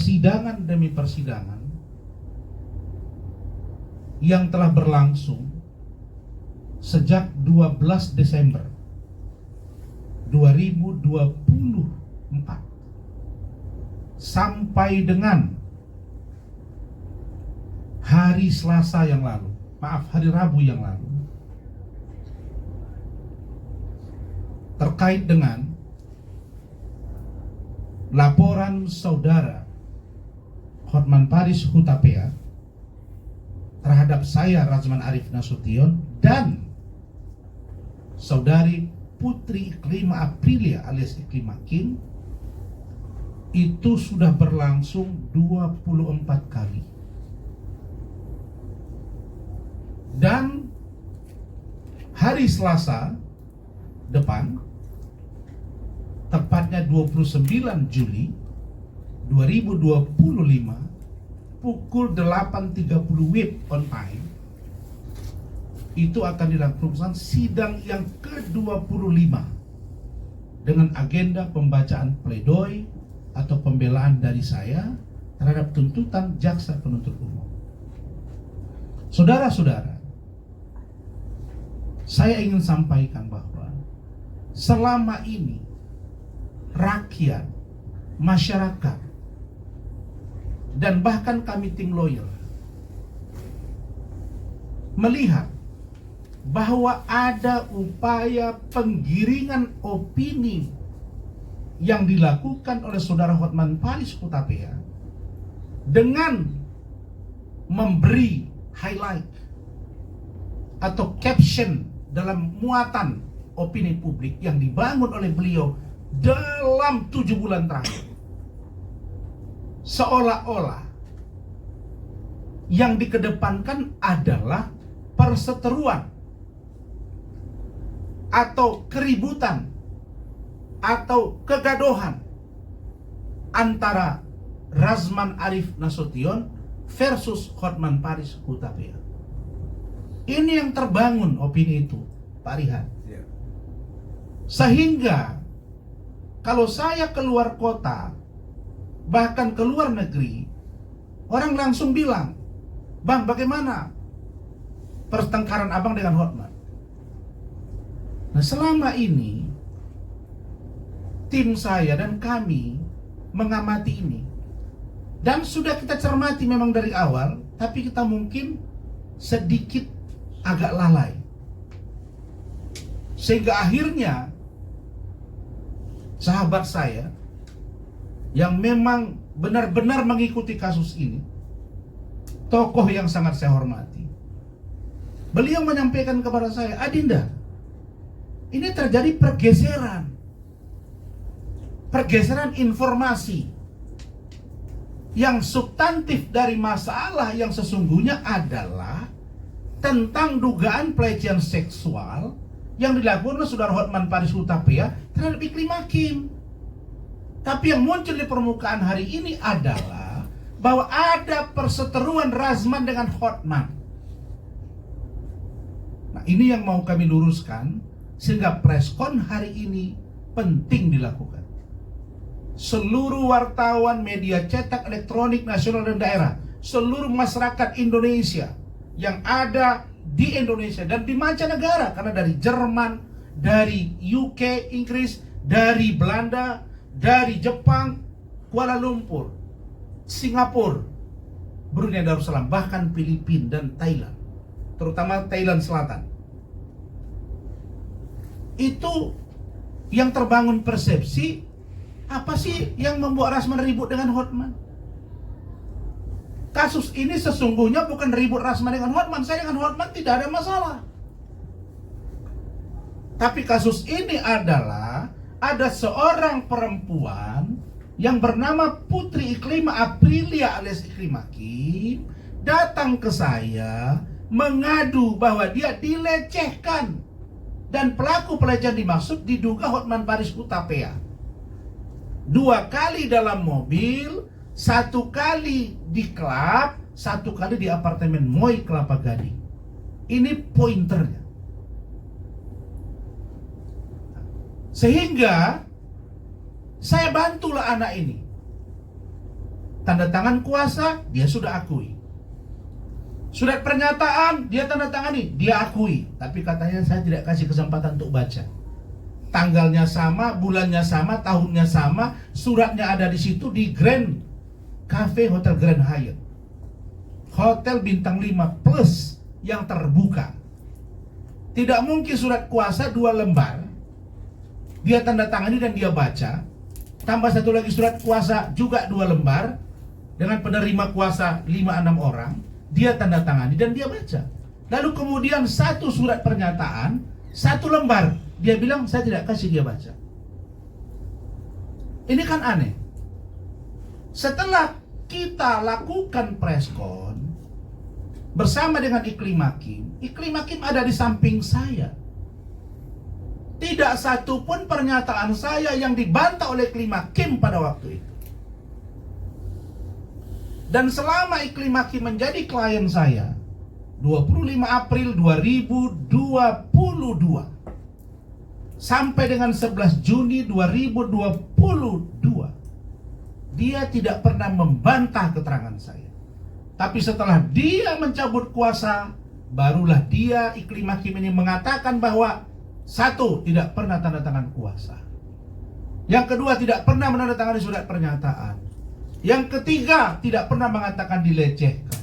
persidangan demi persidangan yang telah berlangsung sejak 12 Desember 2024 sampai dengan hari Selasa yang lalu, hari Rabu yang lalu, terkait dengan laporan saudara Hotman Paris Hutapea terhadap saya Razman Arif Nasution dan saudari Putri Iklima Aprilia alias Iklima Kim, itu sudah berlangsung 24 kali. Dan hari Selasa depan, tepatnya 29 Juli 2025 pukul 8.30 WIB on time, itu akan dilangsungkan sidang yang ke-25 dengan agenda pembacaan pledoi atau pembelaan dari saya terhadap tuntutan jaksa penuntut umum. Saudara-saudara, saya ingin sampaikan bahwa selama ini rakyat, masyarakat, dan bahkan kami tim lawyer melihat bahwa ada upaya penggiringan opini yang dilakukan oleh saudara Hotman Paris Hutapea dengan memberi highlight atau caption dalam muatan opini publik yang dibangun oleh beliau dalam 7 bulan terakhir, seolah-olah yang dikedepankan adalah perseteruan atau keributan atau kegaduhan antara Razman Arif Nasution versus Hotman Paris Hutapea. Ini yang terbangun opini itu, Pak Rihan. Sehingga kalau saya keluar kota, bahkan keluar negeri, orang langsung bilang, "Bang, bagaimana pertengkaran abang dengan Hotman?" Nah, selama ini tim saya dan kami mengamati ini, dan sudah kita cermati memang dari awal, tapi kita mungkin sedikit agak lalai, sehingga akhirnya sahabat saya yang memang benar-benar mengikuti kasus ini, tokoh yang sangat saya hormati, beliau menyampaikan kepada saya, "Adinda, ini terjadi pergeseran informasi yang substantif dari masalah yang sesungguhnya adalah tentang dugaan pelecehan seksual yang dilakukan oleh saudara Hotman Paris Hutapea terhadap Iklima Kim. Tapi yang muncul di permukaan hari ini adalah bahwa ada perseteruan Razman dengan Hotman." Nah, ini yang mau kami luruskan, sehingga preskon hari ini penting dilakukan. Seluruh wartawan media cetak elektronik nasional dan daerah, seluruh masyarakat Indonesia yang ada di Indonesia dan di mancanegara, karena dari Jerman, dari UK, Inggris, dari Belanda, dari Jepang, Kuala Lumpur, Singapura, Brunei Darussalam, bahkan Filipina dan Thailand, terutama Thailand Selatan. Itu yang terbangun persepsi, apa sih yang membuat Razman ribut dengan Hotman? Kasus ini sesungguhnya bukan ribut Razman dengan Hotman. Saya dengan Hotman tidak ada masalah. Tapi kasus ini adalah ada seorang perempuan yang bernama Putri Iklima Aprilia alias Iklima Kim datang ke saya mengadu bahwa dia dilecehkan, dan pelaku pelecehan dimaksud diduga Hotman Paris Hutapea. 2 kali dalam mobil, 1 kali di klub, 1 kali di apartemen Moi Kelapa Gading. Ini pointernya. Sehingga saya bantulah anak ini. Tanda tangan kuasa, dia sudah akui. Surat pernyataan, dia tanda tangani, dia akui. Tapi katanya saya tidak kasih kesempatan untuk baca. Tanggalnya sama, bulannya sama, tahunnya sama, suratnya ada di situ di Grand Cafe Hotel Grand Hyatt. Hotel bintang 5 plus yang terbuka. Tidak mungkin surat kuasa 2 lembar dia tanda tangani dan dia baca, tambah satu lagi surat kuasa juga 2 lembar dengan penerima kuasa 5-6 orang, dia tanda tangani dan dia baca. Lalu kemudian satu surat pernyataan 1 lembar, dia bilang saya tidak kasih dia baca. Ini kan aneh. Setelah kita lakukan preskon bersama dengan Iklim Hakim ada di samping saya. Tidak satu pun pernyataan saya yang dibantah oleh Iklim Hakim pada waktu itu. Dan selama Iklim Hakim menjadi klien saya 25 April 2022 sampai dengan 11 Juni 2022, dia tidak pernah membantah keterangan saya. Tapi setelah dia mencabut kuasa, barulah dia Iklim Hakim ini mengatakan bahwa 1, tidak pernah tanda tangan kuasa. Yang kedua, tidak pernah menandatangani surat pernyataan. Yang ketiga, tidak pernah mengatakan dilecehkan.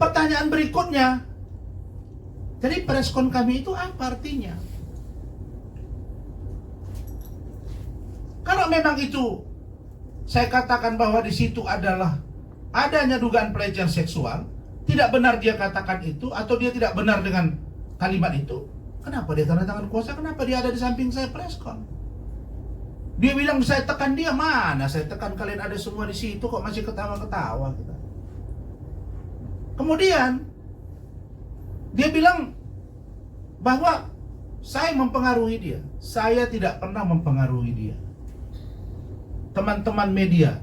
Pertanyaan berikutnya, jadi preskon kami itu apa artinya? Kalau memang itu saya katakan bahwa di situ adalah adanya dugaan pelecehan seksual, tidak benar dia katakan itu, atau dia tidak benar dengan kalimat itu, kenapa dia tanda tangan kuasa? Kenapa dia ada di samping saya preskon? Dia bilang saya tekan dia, mana saya tekan, kalian ada semua di situ kok masih ketawa-ketawa kita. Kemudian dia bilang bahwa saya mempengaruhi dia. Saya tidak pernah mempengaruhi dia. Teman-teman media,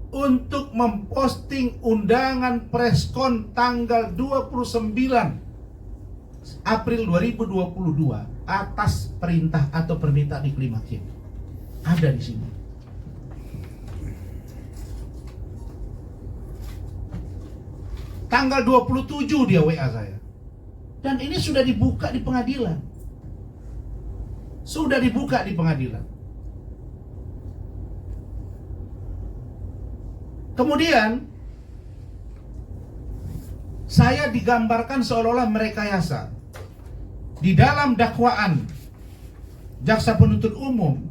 untuk memposting undangan preskon tanggal 29 April 2022 atas perintah atau permintaan Iklim Hakim. Ada di sini. Tanggal 27 dia WA saya. Dan ini sudah dibuka di pengadilan. Sudah dibuka di pengadilan. Kemudian saya digambarkan seolah-olah merekayasa. Di dalam dakwaan jaksa penuntut umum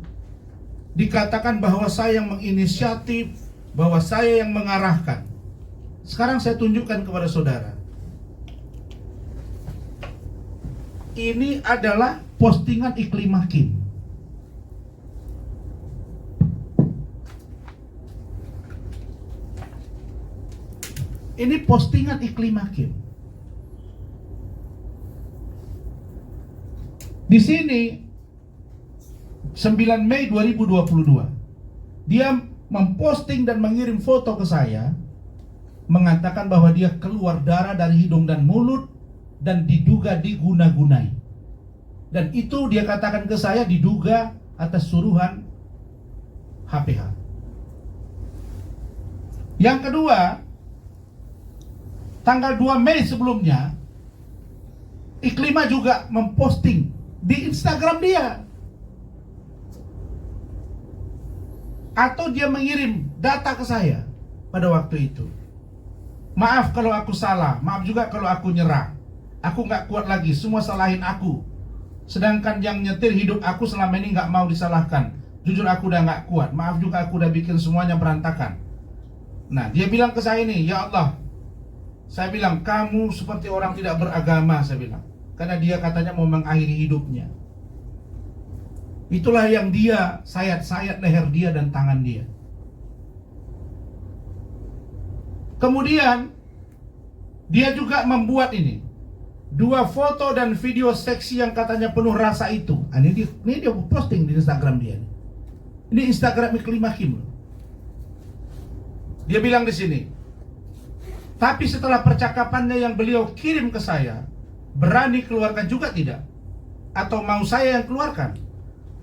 dikatakan bahwa saya yang menginisiatif, bahwa saya yang mengarahkan. Sekarang saya tunjukkan kepada saudara. Ini adalah postingan Iklim Hakim. Ini postingan Iklim Hakim. Di sini 9 Mei 2022 dia memposting dan mengirim foto ke saya, mengatakan bahwa dia keluar darah dari hidung dan mulut dan diduga diguna-gunai. Dan itu dia katakan ke saya diduga atas suruhan HPH. Yang kedua, tanggal 2 Mei sebelumnya, Iklima juga memposting di Instagram dia. Atau dia mengirim data ke saya pada waktu itu. Maaf kalau aku salah, maaf juga kalau aku nyerah. Aku gak kuat lagi, semua salahin aku. Sedangkan yang nyetir hidup aku selama ini gak mau disalahkan. Jujur aku udah gak kuat, maaf juga aku udah bikin semuanya berantakan. Nah, dia bilang ke saya ini, ya Allah. Saya bilang, kamu seperti orang tidak beragama, saya bilang. Karena dia katanya mau mengakhiri hidupnya. Itulah yang dia sayat-sayat leher dia dan tangan dia. Kemudian dia juga membuat ini 2 foto dan video seksi yang katanya penuh rasa itu. Ini dia posting di Instagram dia. Ini Instagram Iklim Hakim. Dia bilang di sini, tapi setelah percakapannya yang beliau kirim ke saya, berani keluarkan juga tidak? Atau mau saya yang keluarkan?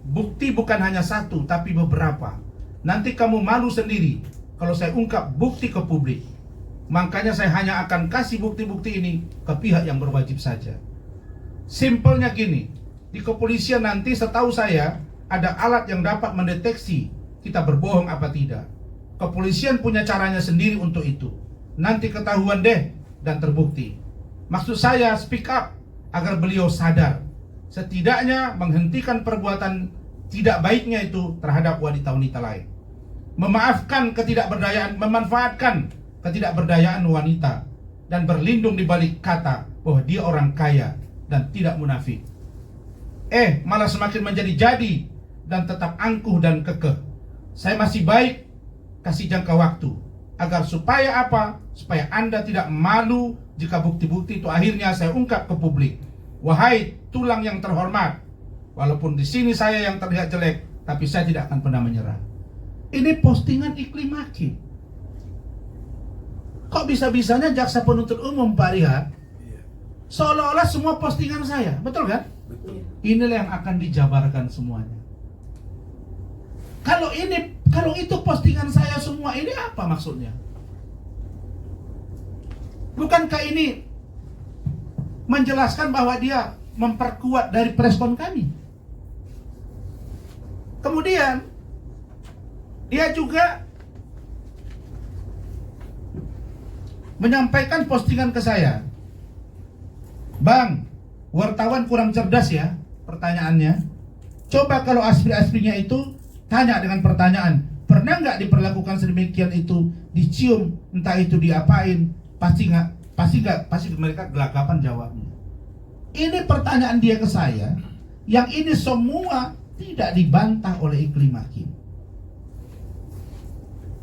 Bukti bukan hanya satu, tapi beberapa. Nanti kamu malu sendiri kalau saya ungkap bukti ke publik. Makanya saya hanya akan kasih bukti-bukti ini ke pihak yang berwajib saja. Simpelnya gini, di kepolisian nanti setahu saya ada alat yang dapat mendeteksi kita berbohong apa tidak. Kepolisian punya caranya sendiri untuk itu. Nanti ketahuan deh dan terbukti. Maksud saya speak up agar beliau sadar, setidaknya menghentikan perbuatan tidak baiknya itu terhadap wanita-wanita lain. Memaafkan ketidakberdayaan, memanfaatkan ketidakberdayaan wanita, dan berlindung di balik kata bahwa dia orang kaya dan tidak munafik. Malah semakin menjadi-jadi dan tetap angkuh dan kekeh. Saya masih baik kasih jangka waktu agar supaya apa? Supaya Anda tidak malu jika bukti-bukti itu akhirnya saya ungkap ke publik. Wahai tulang yang terhormat, walaupun di sini saya yang terlihat jelek, tapi saya tidak akan pernah menyerah. Ini postingan Iklim Hakim. Kok bisa-bisanya jaksa penuntut umum, Pak Rihat, seolah-olah semua postingan saya, betul kan? Betul. Inilah yang akan dijabarkan semuanya. Kalau itu postingan saya semua, ini apa maksudnya? Bukankah ini menjelaskan bahwa dia memperkuat dari preskon kami? Kemudian dia juga menyampaikan postingan ke saya. Bang, wartawan kurang cerdas ya pertanyaannya. Coba kalau asli-aslinya itu tanya dengan pertanyaan, pernah nggak diperlakukan sedemikian itu, dicium, entah itu diapain, pasti mereka gelagapan jawabnya. Ini pertanyaan dia ke saya, yang ini semua tidak dibantah oleh Iklim Hakim.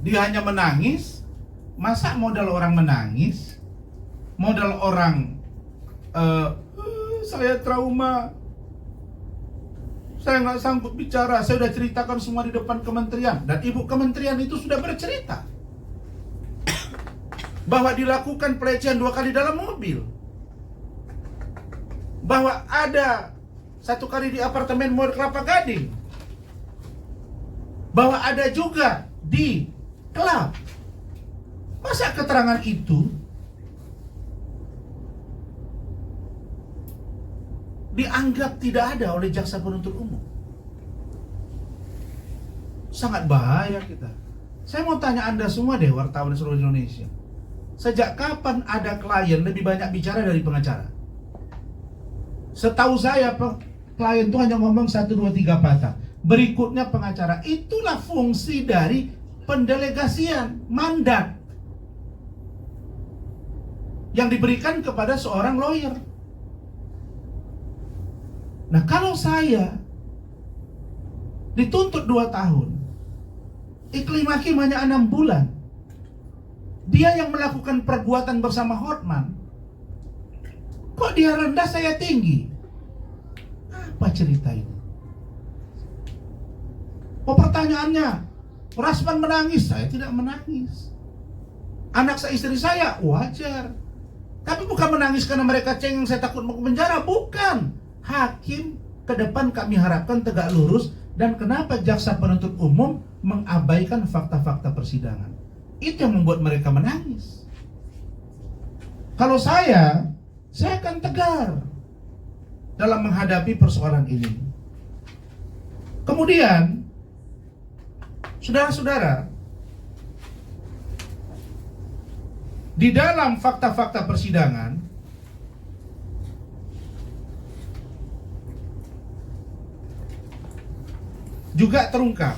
Dia hanya menangis. Masa modal orang menangis, modal orang saya trauma, saya nggak sanggup bicara, saya sudah ceritakan semua di depan kementerian, dan ibu kementerian itu sudah bercerita bahwa dilakukan pelecehan 2 kali dalam mobil, bahwa ada 1 kali di apartemen Mall Kelapa Gading, bahwa ada juga di klub. Masa keterangan itu dianggap tidak ada oleh jaksa penuntut umum? Sangat bahaya kita. Saya mau tanya Anda semua deh, wartawan di seluruh Indonesia. Sejak kapan ada klien lebih banyak bicara dari pengacara? Setahu saya, klien itu hanya ngomong 1, 2, 3 patah. Berikutnya pengacara. Itulah fungsi dari pendelegasian, mandat yang diberikan kepada seorang lawyer. Nah, kalau saya dituntut 2 tahun, Iklim Hakim hanya 6 bulan, dia yang melakukan perbuatan bersama Hotman, kok dia rendah saya tinggi? Apa cerita ini? Oh, pertanyaannya, Rasman menangis, saya tidak menangis. Anak istri saya wajar. Tapi bukan menangis karena mereka cengeng saya takut mau ke penjara, bukan. Hakim ke depan kami harapkan tegak lurus, dan kenapa jaksa penuntut umum mengabaikan fakta-fakta persidangan. Itu yang membuat mereka menangis. Kalau saya akan tegar dalam menghadapi persoalan ini. Kemudian, saudara-saudara, di dalam fakta-fakta persidangan juga terungkap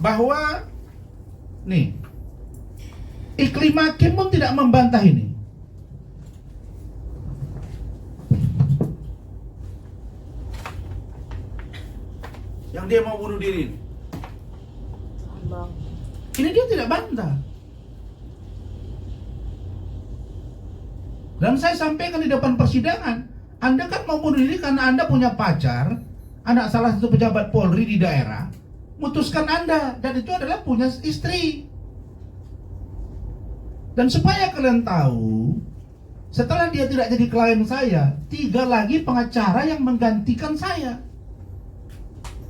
bahwa Iklim Hakim pun tidak membantah ini. Yang dia mau bunuh diri ini dia tidak bantah. Dan saya sampaikan di depan persidangan, Anda kan mau bunuh diri karena Anda punya pacar, anak salah satu pejabat Polri di daerah, mutuskan Anda, dan itu adalah punya istri. Dan supaya kalian tahu, Setelah dia tidak jadi klien saya, 3 lagi pengacara yang menggantikan saya.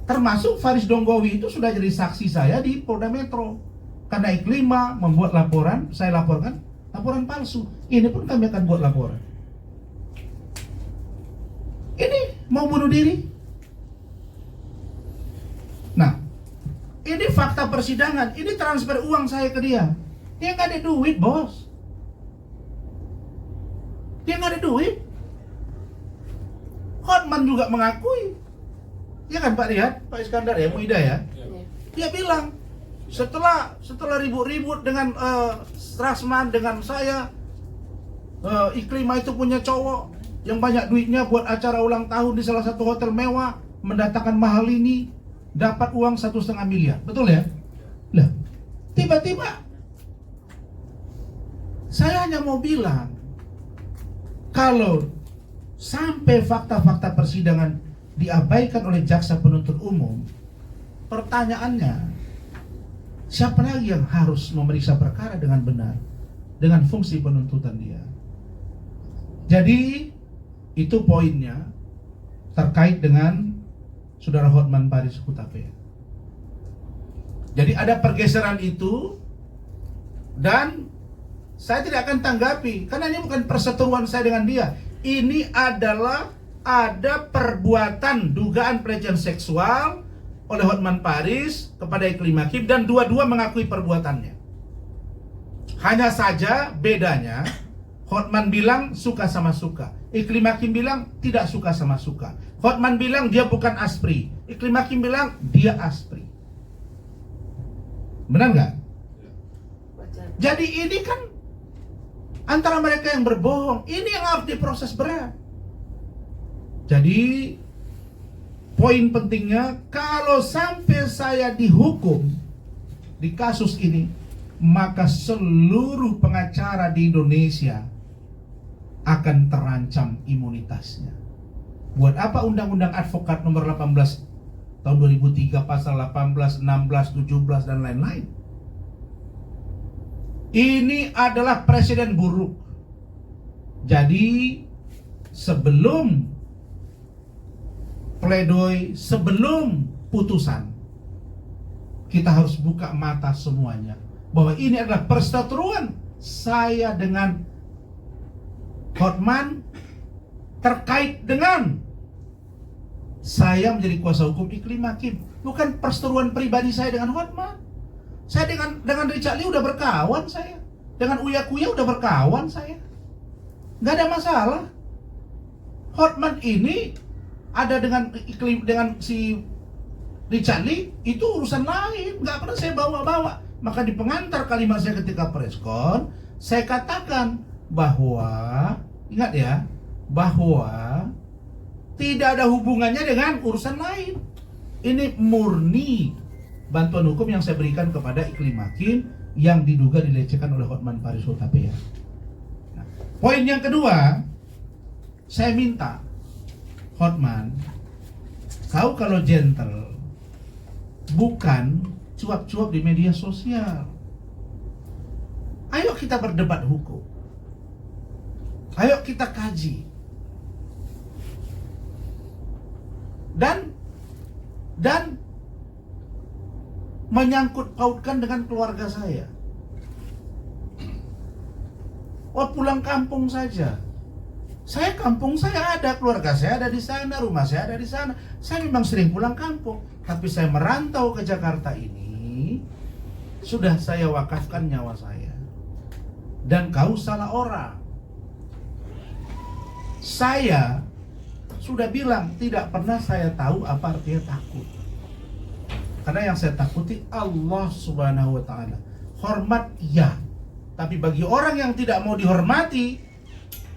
Termasuk Faris Donggowi itu sudah jadi saksi saya di Polda Metro. Karena Iklima membuat laporan, saya laporkan laporan palsu. Ini pun kami akan buat laporan. Ini mau bunuh diri. Nah, ini fakta persidangan. Ini transfer uang saya ke dia. Dia nggak ada duit, bos. Dia nggak ada duit. Hotman juga mengakui. Ya kan Pak Riyad, Pak Iskandar ya, Muida ya. Dia bilang setelah ribut-ribut dengan Rasman, dengan saya, Iklima itu punya cowok yang banyak duitnya buat acara ulang tahun di salah satu hotel mewah, mendatangkan mahal ini, dapat uang 1,5 miliar, betul ya? Lah, tiba-tiba saya hanya mau bilang, kalau sampai fakta-fakta persidangan diabaikan oleh jaksa penuntut umum, pertanyaannya, siapa lagi yang harus memeriksa perkara dengan benar, dengan fungsi penuntutan dia? Jadi, itu poinnya terkait dengan Saudara Hotman Paris Hutapea. Jadi ada pergeseran itu, dan saya tidak akan tanggapi, karena ini bukan perseteruan saya dengan dia. Ini adalah ada perbuatan dugaan pelecehan seksual oleh Hotman Paris kepada Iklima Hakim, dan dua-dua mengakui perbuatannya. Hanya saja bedanya, Hotman bilang suka sama suka, Iklima Hakim bilang tidak suka sama suka. Hotman bilang dia bukan aspri, Iklima Hakim bilang dia aspri. Benar nggak? Jadi ini kan antara mereka yang berbohong. Ini yang harus diproses berat. Jadi poin pentingnya, kalau sampai saya dihukum di kasus ini, maka seluruh pengacara di Indonesia akan terancam imunitasnya. Buat apa Undang-Undang Advokat nomor 18 tahun 2003 pasal 18, 16, 17 dan lain-lain? Ini adalah presiden buruk. Jadi sebelum pledoi, sebelum putusan, kita harus buka mata semuanya bahwa ini adalah perseteruan saya dengan Hotman terkait dengan saya menjadi kuasa hukum Iklima Hakim, bukan perseteruan pribadi saya dengan Hotman. Saya dengan Richard Lee udah berkawan saya, dengan Uya Kuya udah berkawan saya, nggak ada masalah. Hotman ini ada dengan si Richard Lee, itu urusan lain, nggak pernah saya bawa-bawa. Maka di pengantar kalimat saya ketika preskon, saya katakan bahwa, ingat ya, bahwa tidak ada hubungannya dengan urusan lain. Ini murni bantuan hukum yang saya berikan kepada Iklima Hakim yang diduga dilecehkan oleh Hotman Paris Hutapea. Nah, poin yang kedua, saya minta Hotman, kau kalau gentle, bukan cuap-cuap di media sosial. Ayo kita berdebat hukum. Ayo kita kaji. Dan menyangkut pautkan dengan keluarga saya. Oh, pulang kampung saja. Saya kampung saya ada, keluarga saya ada di sana, rumah saya ada di sana. Saya memang sering pulang kampung, tapi saya merantau ke Jakarta ini, sudah saya wakafkan nyawa saya. Dan kau salah orang. Saya sudah bilang, tidak pernah saya tahu apa artinya takut. Karena yang saya takuti Allah Subhanahu wa ta'ala. Hormat ya, tapi bagi orang yang tidak mau dihormati,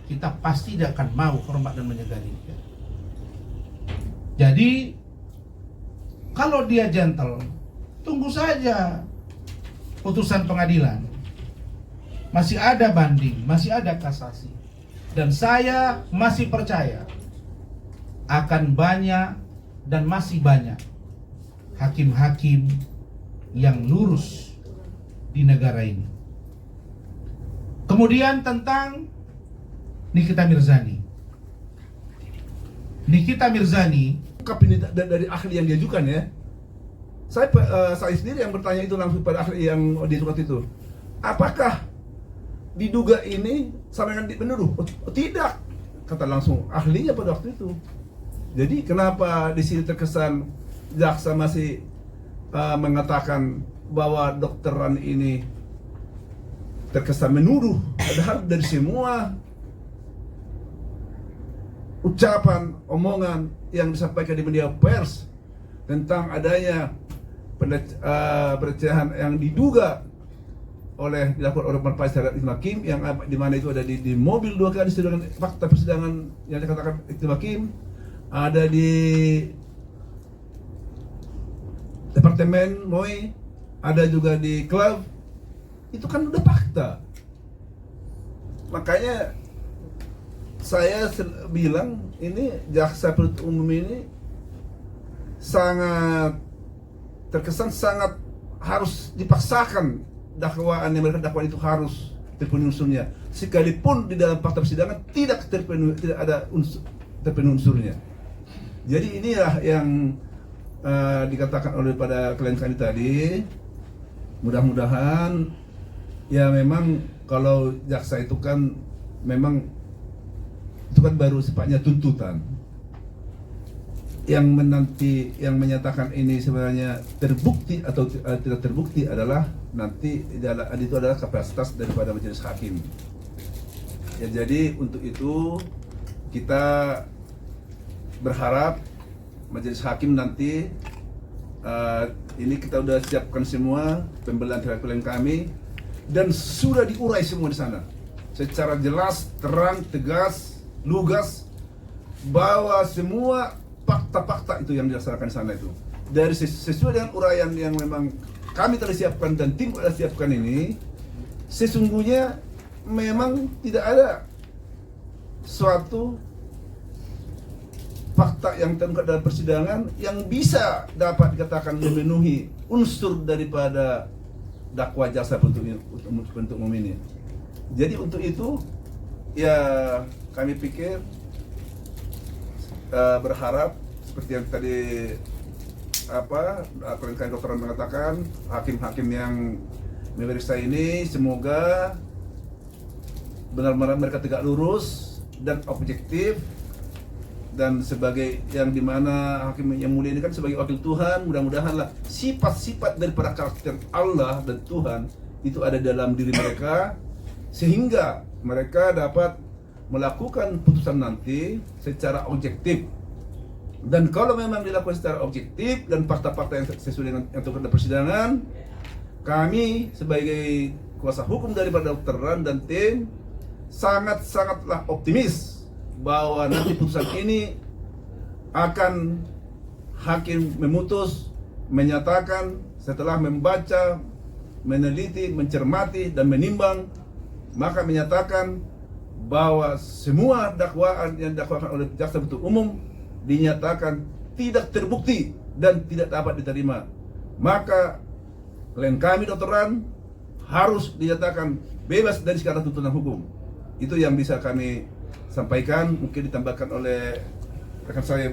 kita pasti tidak akan mau hormat dan menyegani dia. Jadi kalau dia gentle, tunggu saja putusan pengadilan. Masih ada banding, masih ada kasasi. Dan saya masih percaya akan banyak dan masih banyak hakim-hakim yang lurus di negara ini. Kemudian tentang Nikita Mirzani. Nikita Mirzani Ungkap ini dari ahli yang diajukan ya. Saya sendiri yang bertanya itu langsung pada ahli yang di surat itu. Apakah diduga ini sama dengan penuduh? Oh, tidak, kata langsung ahlinya pada waktu itu. Jadi kenapa di sini terkesan jaksa masih mengatakan bahwa dokteran ini terkesan menuduh, padahal dari semua ucapan, omongan yang disampaikan di media pers tentang adanya pelecehan yang diduga dilakukan oleh Pak Irfan Hakim, yang di mana itu ada di mobil 2 kali, sedangkan fakta persidangan yang dikatakan Irfan Hakim ada di departemen MOI, ada juga di klub. Itu kan udah fakta. Makanya saya bilang ini jaksa penuntut umum ini sangat terkesan sangat harus dipaksakan dakwaan yang mereka dakwaan itu harus terpenuhi unsurnya, sekalipun di dalam fakta persidangan tidak ada terpenuhi unsurnya. Jadi inilah yang dikatakan oleh pada klien kami tadi. Mudah-mudahan ya, memang kalau jaksa itu kan memang itu kan baru sifatnya tuntutan. Yang menyatakan ini sebenarnya terbukti atau tidak terbukti adalah nanti itu adalah kapasitas daripada majelis hakim. Ya, jadi untuk itu kita berharap majelis hakim nanti ini kita udah siapkan semua pembelaan terhadap klien kami dan sudah diurai semua di sana secara jelas, terang, tegas, lugas, bahwa semua fakta-fakta itu yang dilaksanakan di sana itu dari sesuai dengan uraian yang memang kami telah siapkan dan tim telah siapkan ini. Sesungguhnya memang tidak ada suatu fakta yang terungkap dalam persidangan yang bisa dapat dikatakan memenuhi unsur daripada dakwa jaksa penuntut umum ini. Jadi untuk itu ya kami pikir berharap seperti yang tadi klien dokter mengatakan, hakim-hakim yang memeriksa ini semoga benar-benar mereka tegak lurus dan objektif, dan sebagai yang dimana hakim yang mulia ini kan sebagai wakil Tuhan, mudah-mudahanlah sifat-sifat daripada karakter Allah dan Tuhan itu ada dalam diri mereka, sehingga mereka dapat melakukan putusan nanti secara objektif. Dan kalau memang dilakukan secara objektif dan fakta-fakta yang sesuai dengan yang terkait persidangan, kami sebagai kuasa hukum daripada Dr. Ran dan tim sangat-sangatlah optimis bahwa nanti putusan ini akan hakim memutus, menyatakan setelah membaca, meneliti, mencermati dan menimbang, maka menyatakan bahwa semua dakwaan yang dakwakan oleh jaksa penuntut umum dinyatakan tidak terbukti dan tidak dapat diterima. Maka klien kami Dr. Ran harus dinyatakan bebas dari segala tuntutan hukum. Itu yang bisa kami sampaikan, mungkin ditambahkan oleh rekan saya Bu